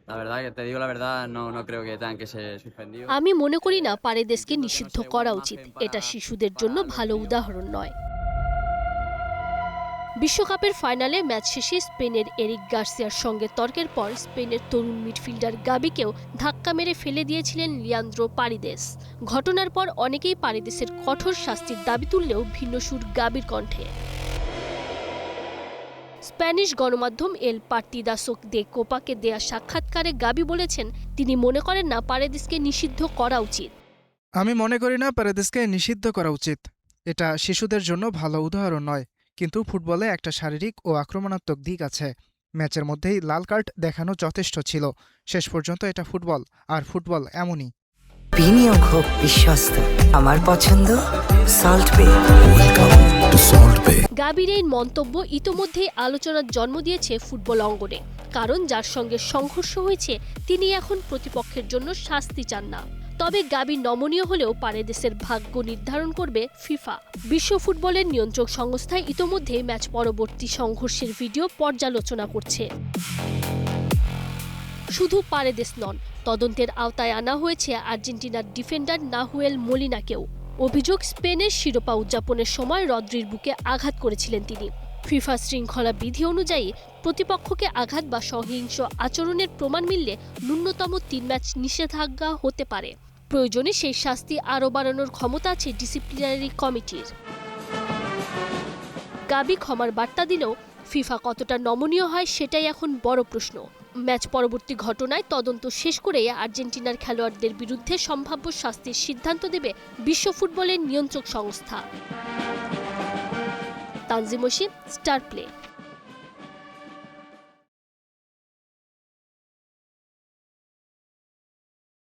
La verdad que te digo la verdad, no creo que tengan que ser suspendidos. আমি মনে করি না পারেদেসকে নিষিদ্ধ করা উচিত। এটা শিশুদের জন্য ভালো উদাহরণ নয়। বিশ্বকাপের ফাইনালে ম্যাচ শেষে স্পেনের এরিক গার্সিয়ার সঙ্গে তর্কের পর স্পেনের তরুণ মিডফিল্ডার গাবিকেও ধাক্কা মেরে ফেলে দিয়েছিলেন লিয়ান্দ্রো পারিদেস। ঘটনার পর অনেকেই পারিদেসের কঠোর শাস্তির দাবি তুললেও ভিন্ন সুর গাবির কণ্ঠে। স্প্যানিশ গণমাধ্যম এল পার্টিদাসো দে কোপাকে দেয়া সাক্ষাৎকারে গাবি বলেছেন তিনি মনে করেন না পারেদেসকে নিষিদ্ধ করা উচিত। আমি মনে করি না পারেদেসকে নিষিদ্ধ করা উচিত। এটা শিশুদের জন্য ভালো উদাহরণ নয়। কিন্তু ফুটবলে একটা শারীরিক ও আক্রমণাত্মক দিক আছে। ম্যাচের মধ্যেই লাল কার্ড দেখানো যথেষ্ট ছিল। শেষ পর্যন্ত এটা ফুটবল, আর ফুটবল এমনই। বিনিয়োগ হোক বিশ্বস্ত, আমার পছন্দ সল্ট বে। গাবির এই মন্তব্য ইতোমধ্যেই আলোচনার জন্ম দিয়েছে ফুটবল অঙ্গনে। কারণ যার সঙ্গে সংঘর্ষ হয়েছে তিনি এখন প্রতিপক্ষের জন্য শাস্তি চান না। তবে গাবি নমনীয় হলেও পারেদেসের ভাগ্য নির্ধারণ করবে ফিফা। বিশ্ব ফুটবলের নিয়ন্ত্রক সংস্থা ইতোমধ্যে ম্যাচ পরবর্তী সংঘর্ষের ভিডিও পর্যালোচনা করছে। শুধু পারেদেস নন, তদন্তের আওতায় আনা হয়েছে আর্জেন্টিনার ডিফেন্ডার নাহুয়েল মোলিনাকেও। অভিযোগ স্পেনের শিরোপা উদযাপনের সময় রদ্রির বুকে আঘাত করেছিলেন তিনি। ফিফা শৃঙ্খলা বিধি অনুযায়ী প্রতিপক্ষকে আঘাত বা সহিংস আচরণের প্রমাণ মিললে ন্যূনতম ৩ ম্যাচ নিষেধাজ্ঞা হতে পারে। প্রয়োজনে সেই শাস্তি আরও বাড়ানোর ক্ষমতা আছে ডিসিপ্লিনারি কমিটির। গাবি ক্ষমার বার্তা দিলেও ফিফা কতটা নমনীয় হয় সেটাই এখন বড় প্রশ্ন। ম্যাচ পরবর্তী ঘটনায় তদন্ত শেষ করে আর্জেন্টিনার খেলোয়াড়দের বিরুদ্ধে সম্ভাব্য শাস্তির সিদ্ধান্ত দেবে বিশ্ব ফুটবলের নিয়ন্ত্রক সংস্থা। Tanjim OC, star play.